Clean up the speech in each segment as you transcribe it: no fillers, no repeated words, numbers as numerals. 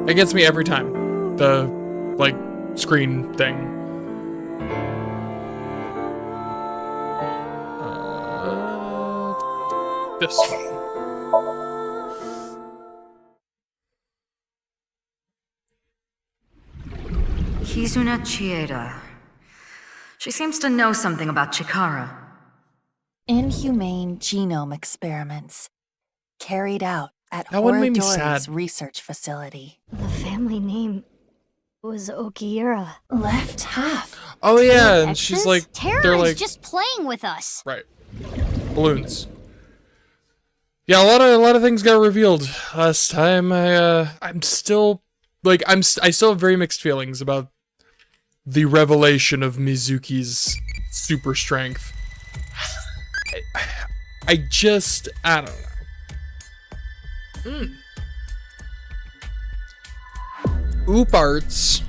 It gets me every time. The, like, screen thing. This one. Kizuna Chieda. She seems to know something about Chikara. Inhumane genome experiments carried out at That one made me Horodori's sad. research facility. The family name was Okiura. Left half. Oh yeah, and Exes? she's like, Terror they're is like, just playing with us. right, balloons. Yeah, a lot of things got revealed last time. I'm still, like, I still have very mixed feelings about the revelation of Mizuki's super strength. I don't know. Oop arts.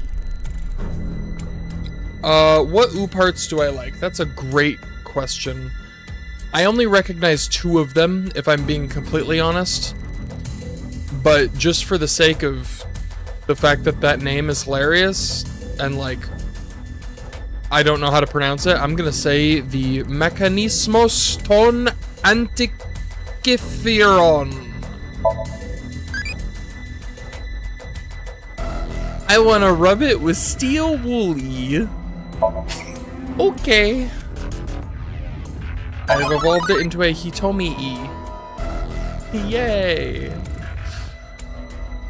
What oop arts do I like? That's a great question. I only recognize 2 of them, if I'm being completely honest. But just for the sake of the fact that that name is hilarious, and like, I don't know how to pronounce it, I'm gonna say the Mechanismos ton Antikytheron. I wanna rub it with steel woolly. Okay. I've evolved it into a Hitomi-E. Yay!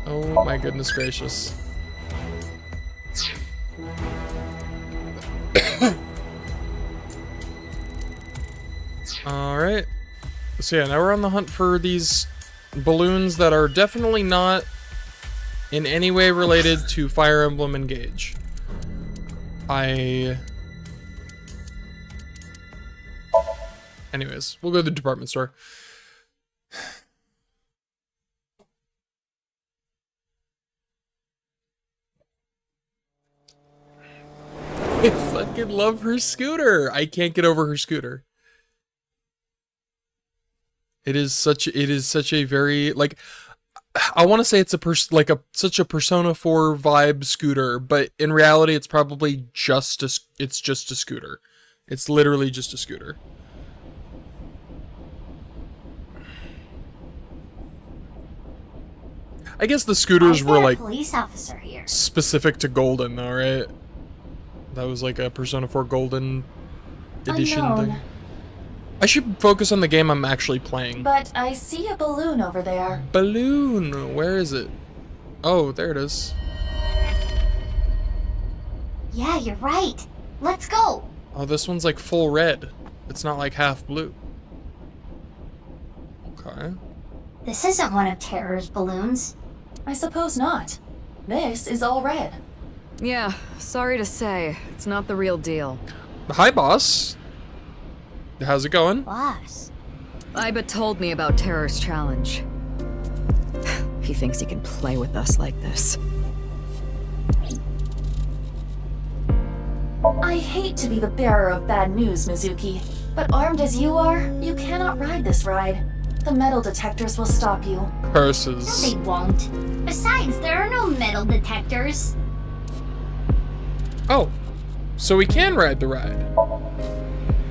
Oh my goodness gracious. Alright. So yeah, now we're on the hunt for these balloons that are definitely not in any way related to Fire Emblem Engage. Anyways, we'll go to the department store. I fucking love her scooter. I can't get over her scooter. It is such a very, like, I want to say it's such a Persona 4 vibe scooter, but in reality it's probably just a scooter. It's literally just a scooter. I guess the scooters were like police officer here. specific to Golden though, right? That was like a Persona 4 Golden edition thing. I should focus on the game I'm actually playing. But I see a balloon over there. Balloon, where is it? Oh, there it is. Yeah, you're right. Let's go. Oh, this one's like full red. It's not like half blue. Okay. This isn't one of Terror's balloons. I suppose not. This is all red. Yeah, sorry to say, it's not the real deal. Hi, boss. How's it going? Boss. Iba told me about Terror's challenge. He thinks he can play with us like this. I hate to be the bearer of bad news, Mizuki, but armed as you are, you cannot ride this ride. The metal detectors will stop you. Curses. They won't. Besides, there are no metal detectors. Oh, so we can ride the ride.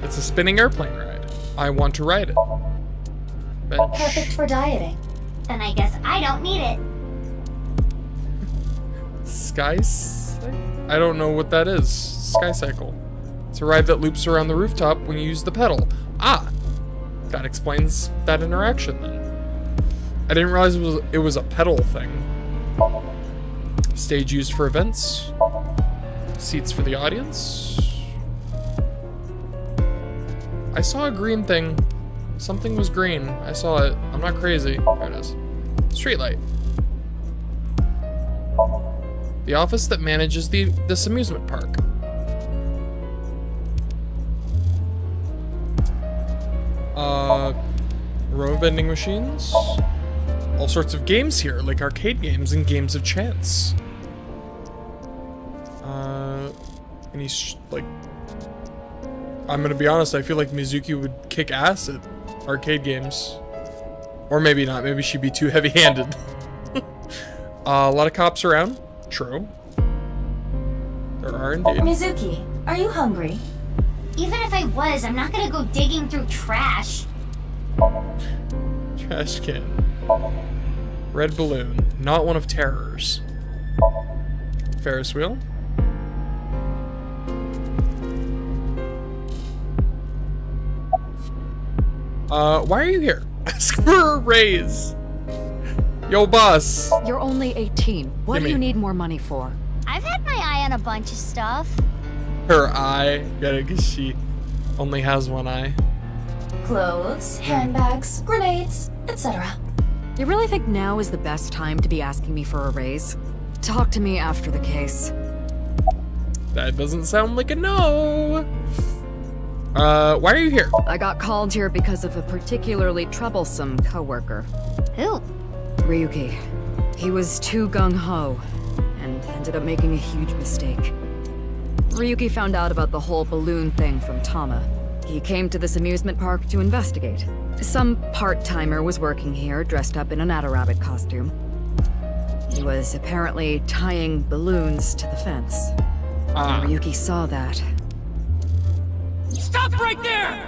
It's a spinning airplane ride. I want to ride it. Bench. Perfect for dieting. Then I guess I don't need it. I don't know what that is. Sky Cycle. It's a ride that loops around the rooftop when you use the pedal. Ah, that explains that interaction then. I didn't realize it was a pedal thing. Stage used for events. Seats for the audience. I saw a green thing. Something was green. I saw it. I'm not crazy. There it is. Streetlight. The office that manages this amusement park. Row of vending machines. All sorts of games here, like arcade games and games of chance. And he's like, I'm gonna be honest, I feel like Mizuki would kick ass at arcade games. Or maybe not, maybe she'd be too heavy-handed. A lot of cops around. True. There are indeed. Mizuki, are you hungry? Even if I was, I'm not gonna go digging through trash. Trash can. Red balloon. Not one of terrors. Ferris wheel. Why are you here? Ask for a raise. Yo, boss. You're only 18. What do Gimme. you need more money for? I've had my eye on a bunch of stuff. Her eye. Gotta, cause she only has one eye. Clothes, handbags, grenades, etc. You really think now is the best time to be asking me for a raise? Talk to me after the case. That doesn't sound like a no. Why are you here? I got called here because of a particularly troublesome coworker. Who? Ryuki. He was too gung-ho and ended up making a huge mistake. Ryuki found out about the whole balloon thing from Tama. He came to this amusement park to investigate. Some part-timer was working here dressed up in an Adarabbit costume. He was apparently tying balloons to the fence. Ah. When Ryuki saw that. Stop right there!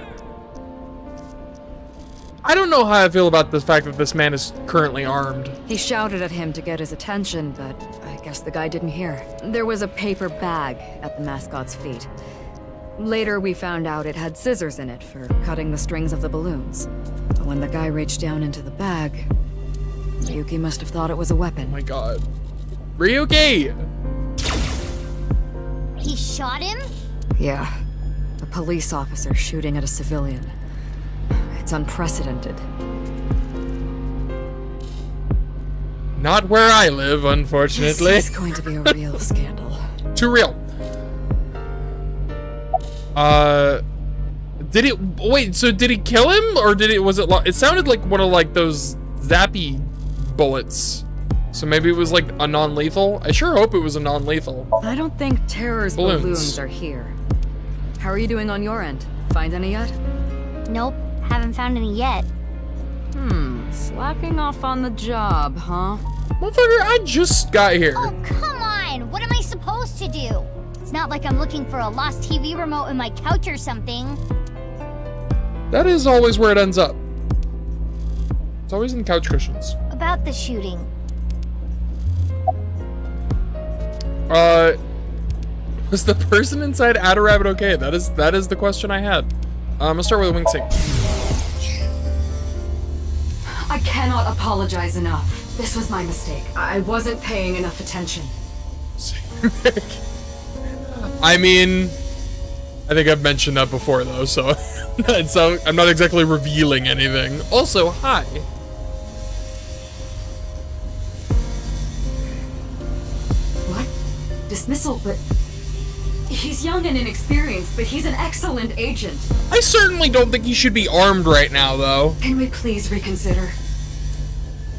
I don't know how I feel about the fact that this man is currently armed. He shouted at him to get his attention, but I guess the guy didn't hear. There was a paper bag at the mascot's feet. Later, we found out it had scissors in it for cutting the strings of the balloons. But when the guy reached down into the bag, Ryuki must have thought it was a Oh weapon. my god. Ryuki! He shot him? Yeah, a police officer shooting at a civilian. It's unprecedented. Not where I live, unfortunately. This is going to be a real scandal. Too real. Did it, wait, so did he kill him? Or it sounded like one of like those zappy bullets. So maybe it was like a non-lethal? I sure hope it was a non-lethal. I don't think Terror's Balloons. balloons are here. How are you doing on your end? Find any yet? Nope, haven't found any yet. Slacking off on the job, huh? Motherfucker, I just got here. Oh, come on! What am I supposed to do? It's not like I'm looking for a lost TV remote in my couch or something. That is always where it ends up. It's always in couch cushions. About the shooting. Was the person inside Adarabbit okay? That is the question I had. I'm gonna start with a wing sing. I cannot apologize enough. This was my mistake. I wasn't paying enough attention. I mean, I think I've mentioned that before though, so I'm not exactly revealing anything. Also, hi. What? Dismissal, but... He's young and inexperienced, but he's an excellent agent. I certainly don't think he should be armed right now, though. Can we please reconsider?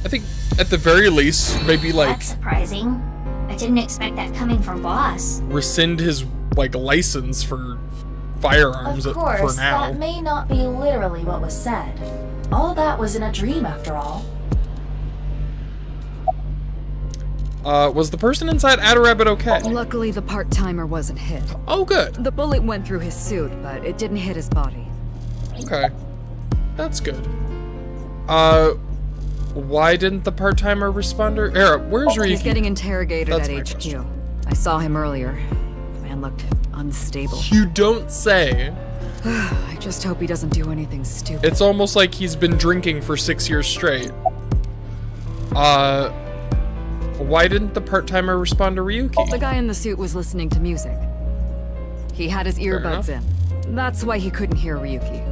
I think, at the very least, maybe, like, That's surprising. I didn't expect that coming from Boss. rescind his, like, license for firearms Of for course, now. that may not be literally what was said. All that was in a dream, after all. Was the person inside Adarabbit okay? Luckily, the part-timer wasn't hit. Oh, good. The bullet went through his suit, but it didn't hit his body. Okay. That's good. Why didn't the part-timer respond? Where's Ryuki? He's getting interrogated That's at my HQ. question. I saw him earlier. The man looked unstable. You don't say. I just hope he doesn't do anything stupid. It's almost like he's been drinking for 6 years straight. Why didn't the part-timer respond to Ryuki? The guy in the suit was listening to music. He had his earbuds in. That's why he couldn't hear Ryuki.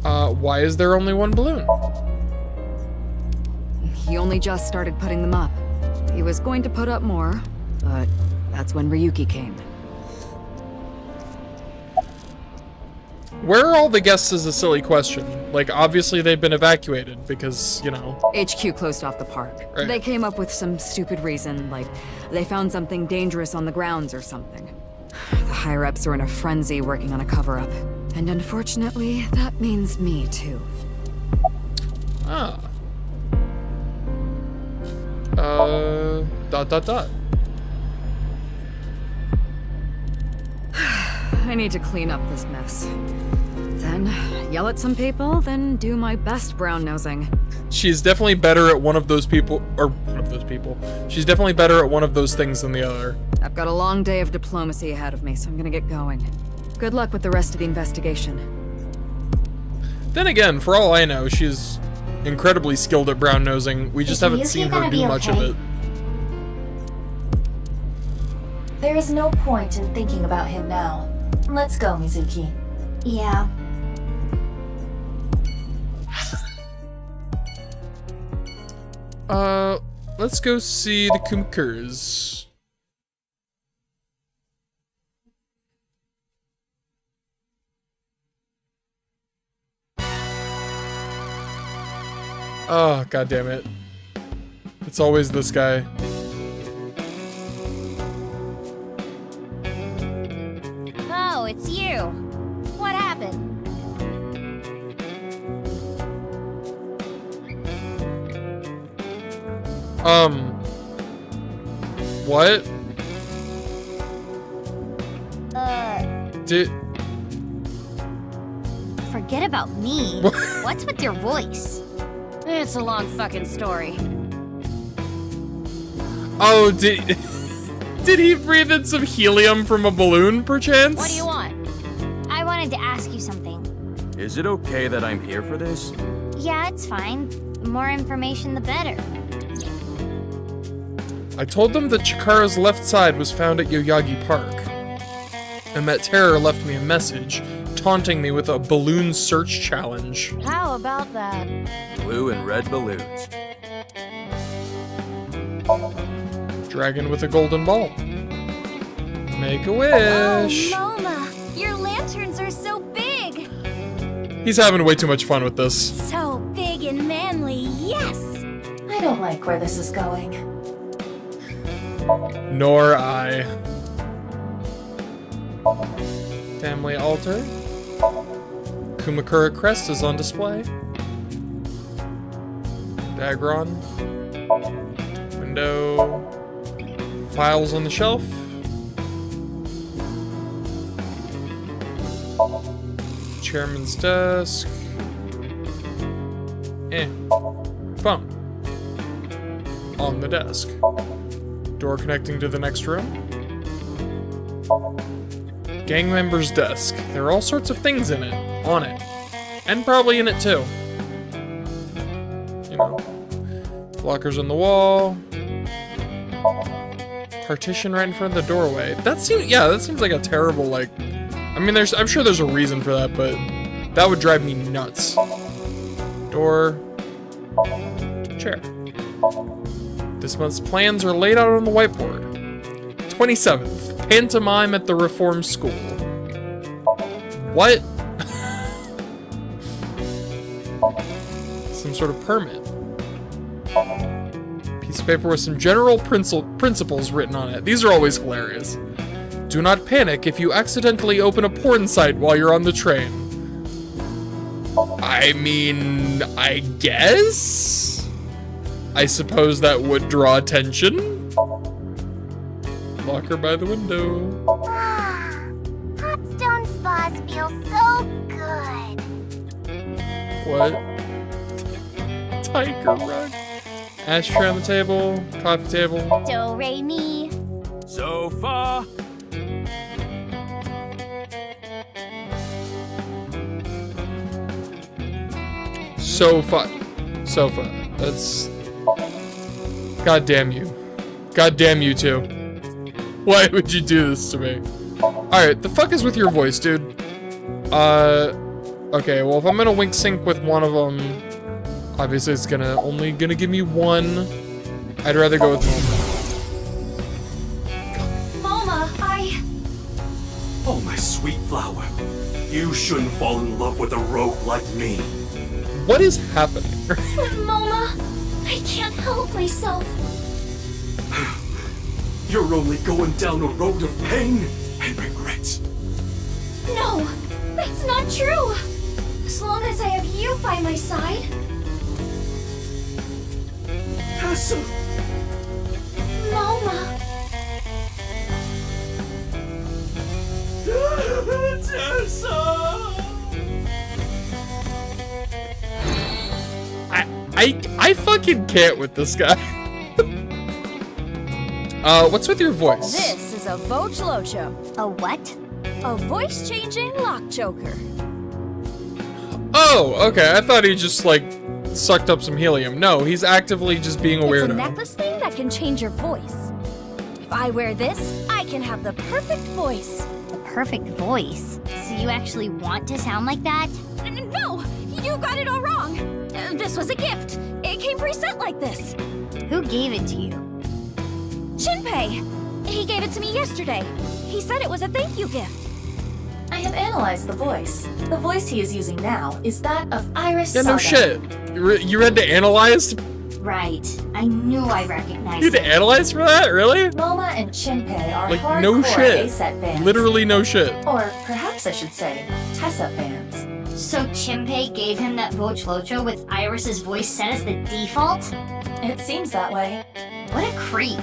Why is there only one balloon? He only just started putting them up. He was going to put up more, but that's when Ryuki came. Where are all the guests is a silly question. Like, obviously they've been evacuated because, you know. HQ closed off the park. Right. They came up with some stupid reason, like they found something dangerous on the grounds or something. The higher-ups are in a frenzy working on a cover-up. And unfortunately, that means me too. Ah. Dot dot dot. I need to clean up this mess. Then yell at some people, then do my best brown nosing. She's definitely better at one of those people, or one of those people. She's definitely better at one of those things than the other. I've got a long day of diplomacy ahead of me, so I'm gonna get going. Good luck with the rest of the investigation. Then again, for all I know, she's incredibly skilled at brown nosing. We just haven't seen her do much of it. There is no point in thinking about him now. Let's go, Mizuki. Yeah. Let's go see the Kumikers. Oh, god damn it. It's always this guy. Oh, it's you. What happened? What? Did... Forget about me. What's with your voice? It's a long fucking story. Oh, did he breathe in some helium from a balloon, perchance? What do you want? I wanted to ask you something. Is it okay that I'm here for this? Yeah, it's fine. The more information, the better. I told them that Chikara's left side was found at Yoyagi Park, and that Terror left me a message, taunting me with a balloon search challenge. How about that? Blue and red balloons. Dragon with a golden ball. Make a wish. Oh, Moma, your lanterns are so big. He's having way too much fun with this. So big and manly, yes. I don't like where this is going. Nor I. Family altar. Kumakura crest is on display. Dagron. Window. Files on the shelf. Chairman's desk. Phone. On the desk. Door connecting to the next room. Gang member's desk. There are all sorts of things in it. On it. And probably in it too. You know. Lockers on the wall. Partition right in front of the doorway. That seems like a terrible, like... I mean, I'm sure there's a reason for that, but that would drive me nuts. Door. Chair. This month's plans are laid out on the whiteboard. 27th, pantomime at the Reform School. What? Some sort of permit. Piece of paper with some general principles written on it. These are always hilarious. Do not panic if you accidentally open a porn site while you're on the train. I mean, I guess? I suppose that would draw attention. Locker by the window. Hot stone spas feel so good. What? Tiger rug. Ashtray on the table. Coffee table. Do, re, mi. Sofa. Sofa. That's... God damn you. God damn you two. Why would you do this to me? Alright, the fuck is with your voice, dude? Okay, well if I'm gonna wink sync with one of them, obviously it's only gonna give me one. I'd rather go with Moma, Oh, my sweet flower. You shouldn't fall in love with a rogue like me. What is happening? Moma, I can't help myself. You're only going down a road of pain and regret. No, that's not true. As long as I have you by my side. Tessa, Moma. I fucking can't with this guy. What's with your voice? This is a Vochlocho, A what? a voice-changing lock choker. Oh, okay. I thought he just like sucked up some helium. No, he's actively just being a It's weirdo. a necklace thing that can change your voice. If I wear this, I can have the perfect voice. The perfect voice. So you actually want to sound like that? No, you got it all wrong. This was a gift. It came preset like this. Who gave it to you? Shinpei. He gave it to me yesterday. He said it was a thank you gift. I have analyzed the voice. The voice he is using now is that of Iris Yeah, no Saga. shit. You had to analyze? Right. I knew I recognized You had to it. analyze for that? Really? Loma and Shinpei are Like, hardcore no shit. ASET fans. Literally no shit. Or perhaps I should say, Tessa fans. So Chimpei gave him that Vochlocho with Iris's voice set as the default? It seems that way. What a creep.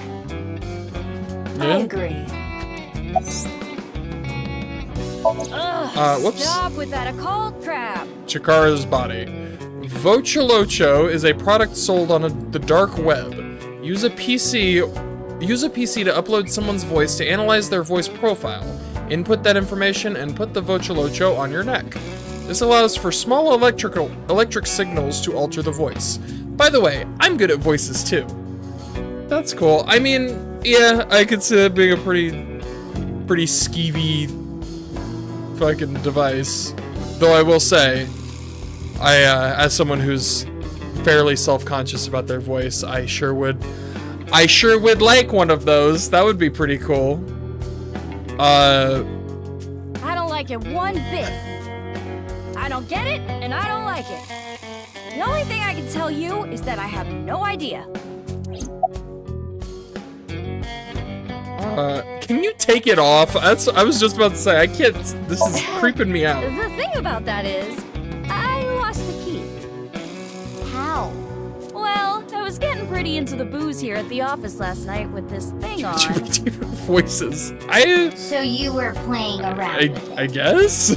I Yeah. agree. Whoops. Stop with that occult crap. Chikara's body. Vocholocho is a product sold on the dark web. Use a PC to upload someone's voice to analyze their voice profile. Input that information and put the Vocholocho on your neck. This allows for small electric signals to alter the voice. By the way, I'm good at voices too. That's cool. I mean, yeah, I could see that being a pretty skeevy fucking device. Though I will say, as someone who's fairly self-conscious about their voice, I sure would like one of those. That would be pretty cool. I don't like it one bit. I don't get it, and I don't like it. The only thing I can tell you is that I have no idea. Can you take it off? I was just about to say, I can't, this is creeping me out. The thing about that is, I lost the key. How? Well, I was getting pretty into the booze here at the office last night with this thing on. Voices. So you were playing around with it. I guess?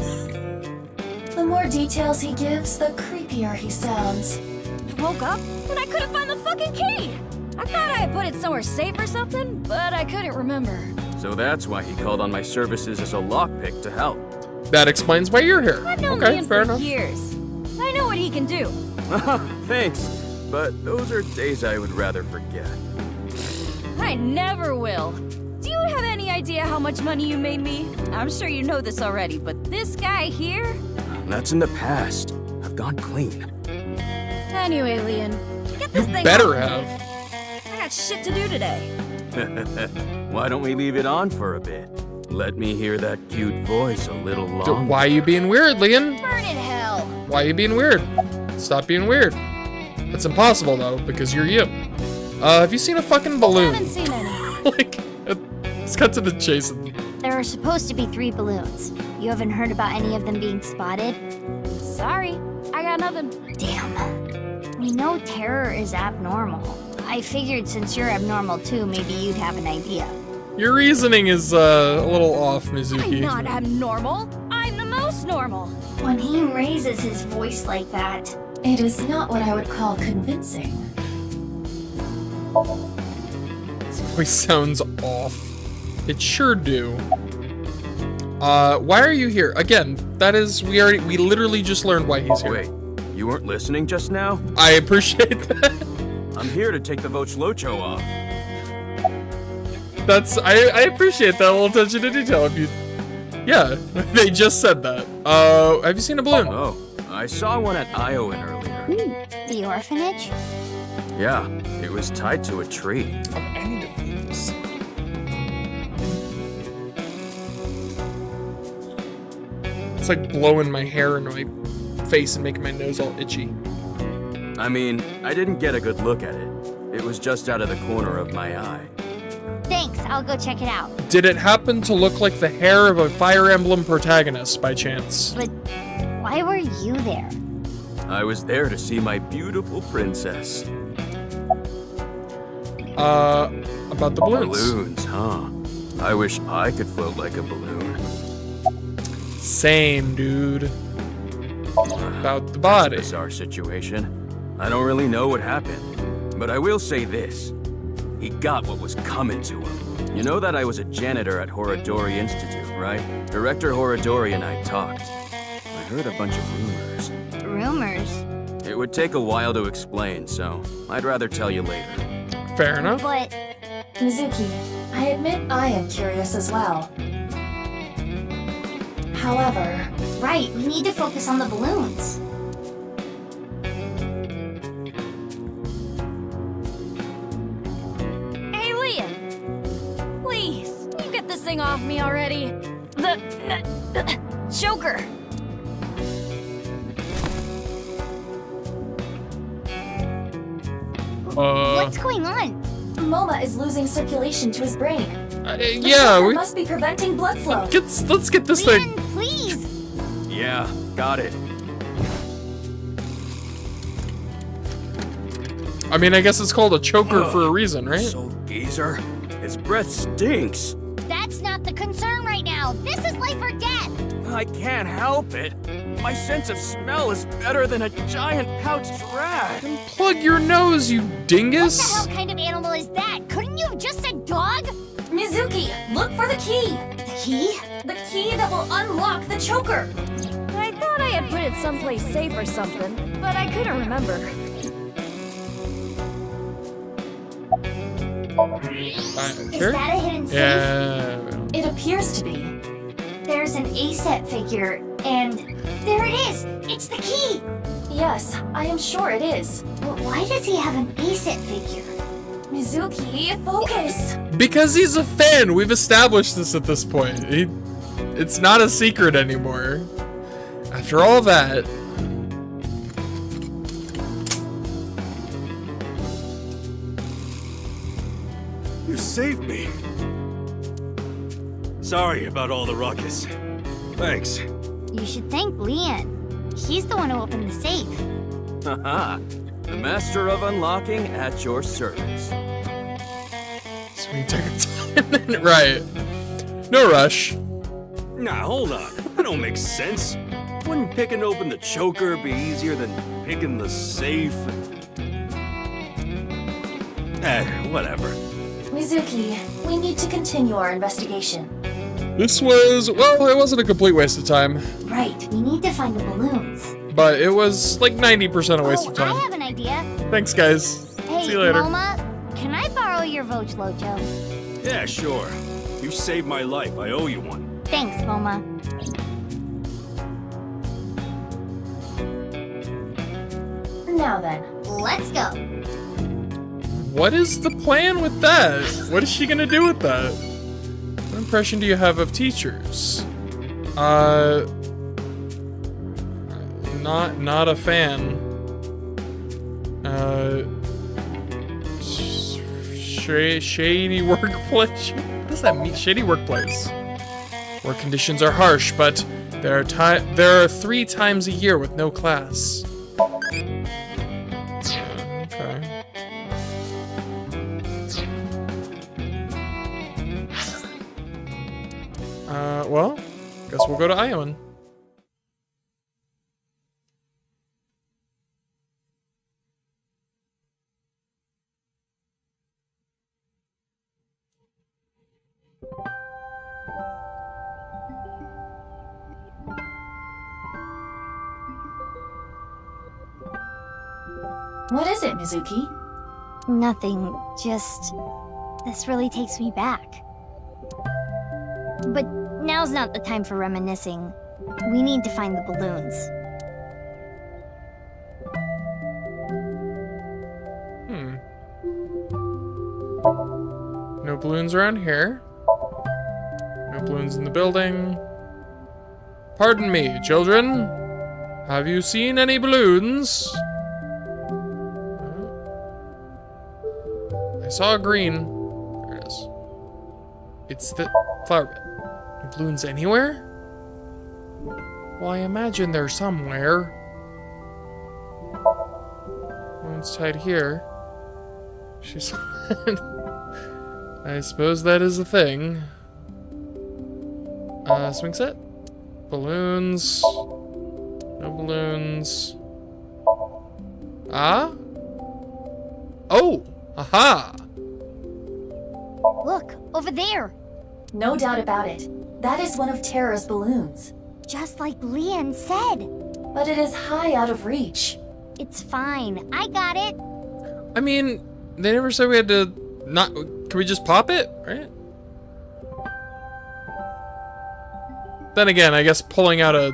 The more details he gives, the creepier he sounds. I woke up and I couldn't find the fucking key. I thought I had put it somewhere safe or something, but I couldn't remember. So that's why he called on my services as a lockpick to help. That explains why you're here. I've known Okay, Liam fair for enough. years. I know what he can do. Thanks, but those are days I would rather forget. I never will. Do you have any idea how much money you made me? I'm sure you know this already, but this guy here? That's in the past. I've gone clean. Anyway, Leon, get this You thing better off. have. I got shit to do today. Why don't we leave it on for a bit? Let me hear that cute voice a little longer. Why are you being weird, Leon? Burn in hell. Why are you being weird? Stop being weird. It's impossible though, because you're you. Have you seen a fucking I balloon? haven't seen any. Like, let's cut to the chase. There are supposed to be 3 balloons. You haven't heard about any of them being spotted? Sorry, I got nothing. Damn. We know terror is abnormal. I figured since you're abnormal too, maybe you'd have an idea. Your reasoning is a little off, Mizuki. I'm not abnormal. I'm the most normal. When he raises his voice like that, It is not what I would call convincing. His voice sounds off. It sure do. Why are you here? Again, that is, we literally just learned why he's here. Wait, you weren't listening just now? I appreciate that. I'm here to take the Vochlocho off. I appreciate that little attention to detail. If you, yeah, they just said that. Have you seen a balloon? Oh, I saw one at Iowan earlier. the orphanage? Yeah, it was tied to a tree. I need to read this. It's like blowing my hair into my face and making my nose all itchy. I mean, I didn't get a good look at it. It was just out of the corner of my eye. Thanks, I'll go check it out. Did it happen to look like the hair of a Fire Emblem protagonist by chance? But why were you there? I was there to see my beautiful princess. About the balloons. Balloons, huh? I wish I could float like a balloon. Same, dude. About the body. Bizarre situation. I don't really know what happened, but I will say this. He got what was coming to him. You know that I was a janitor at Horadori Institute, right? Director Horadori and I talked. I heard a bunch of rumors. Rumors? It would take a while to explain, so I'd rather tell you later. Fair enough. But Mizuki, I admit I am curious as well. However, right, we need to focus on the balloons. Hey, Leah! Please, you get this thing off me already. The choker. What's going on? Moma is losing circulation to his brain. The Yeah, choker we must be preventing blood flow. let's get this Leon, thing. please! Yeah, got it. I mean, I guess it's called a choker for a reason, right? So, geezer, his breath stinks. That's not the concern right now. This is life or death. I can't help it. My sense of smell is better than a giant pouched rat. Plug your nose, you What the dingus! hell kind of animal is that? Couldn't you have just said dog? Mizuki, look for the key! The key? The key that will unlock the choker! I thought I had put it someplace safe or something, but I couldn't remember. Is Sure. that a hidden safe? Yeah. It appears to be. There's an A-set figure, and there it is! It's the key! Yes, I am sure it is. But why does he have an A-set figure? Mizuki, focus! Because he's a fan. We've established this at this point. It's not a secret anymore. After all that. You saved me. Sorry about all the ruckus. Thanks. You should thank Leon. He's the one who opened the safe. Haha, the master of unlocking at your service. So we take our time. Right. No rush. Nah, hold on. That don't make sense. Wouldn't picking open the choker be easier than picking the safe? Whatever. Mizuki, we need to continue our investigation. This was, well, it wasn't a complete waste of time, Right, we need to find the balloons. but it was like 90% a waste Oh, of I time. have an idea. Thanks, guys. Hey, See you later. Moma, can I borrow your Vochlojo? Yeah, sure. You saved my life. I owe you one. Thanks, Moma. Now then, Let's go. What is the plan with that? What is she gonna do with that? What impression do you have of teachers? Not a fan. Shady workplace. What does that mean? Shady workplace. Work conditions are harsh, but there are 3 times a year with no class. Okay. Well, guess we'll go to Iowan. what is it, Mizuki? Nothing, just... This really takes me back. But now's not the time for reminiscing. We need to find the balloons. No balloons around here. No balloons in the building. Pardon me, children. Have you seen any balloons? I saw a green. There it is. It's the flower bed. No balloons anywhere? Well, I imagine they're somewhere. One's tied here. She's... I suppose that is a thing. Swing set? Balloons. No balloons. Ah? Oh! Aha! Look, over there. No doubt about it. That is one of Terra's balloons. Just like Leon said. But it is high out of reach. It's fine. I got it. I mean, they never said we had to not... Can we just pop it? Right? Then again, I guess pulling out a...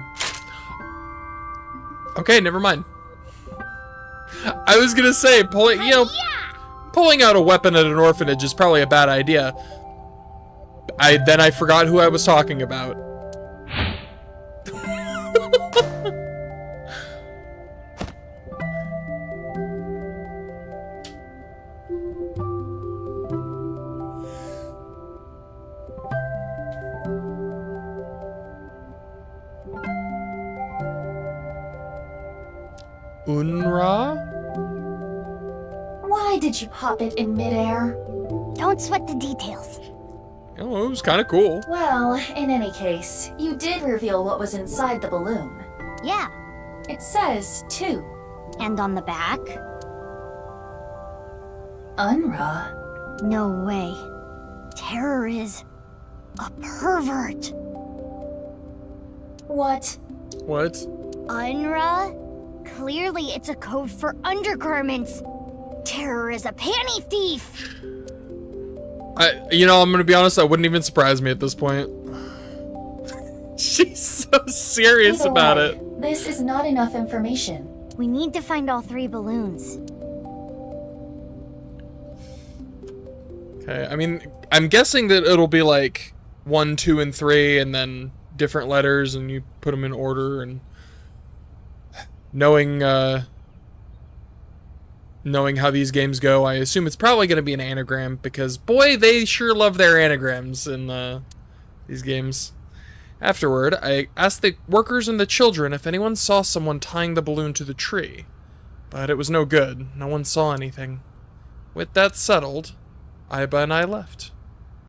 Okay, never mind. I was gonna say, pulling out a weapon at an orphanage is probably a bad idea. Then I forgot who I was talking about. Unra? Why did you pop it in midair? Don't sweat the details. Oh, it was kind of cool. Well, in any case, you did reveal what was inside the balloon. Yeah. It says 2. And on the back? Unra? No way. Terror is a pervert. What? What? Unra? Clearly it's a code for undergarments. Terror is a panty thief. I'm gonna be honest, that wouldn't even surprise me at this point. She's so serious Either about way, it. This is not enough information. We need to find all 3 balloons. Okay, I mean, I'm guessing that it'll be like 1, 2, and 3, and then different letters, and you put them in order, and knowing how these games go, I assume it's probably going to be an anagram, because boy, they sure love their anagrams in these games. Afterward, I asked the workers and the children if anyone saw someone tying the balloon to the tree, but it was no good. No one saw anything. With that settled, Iba and I left.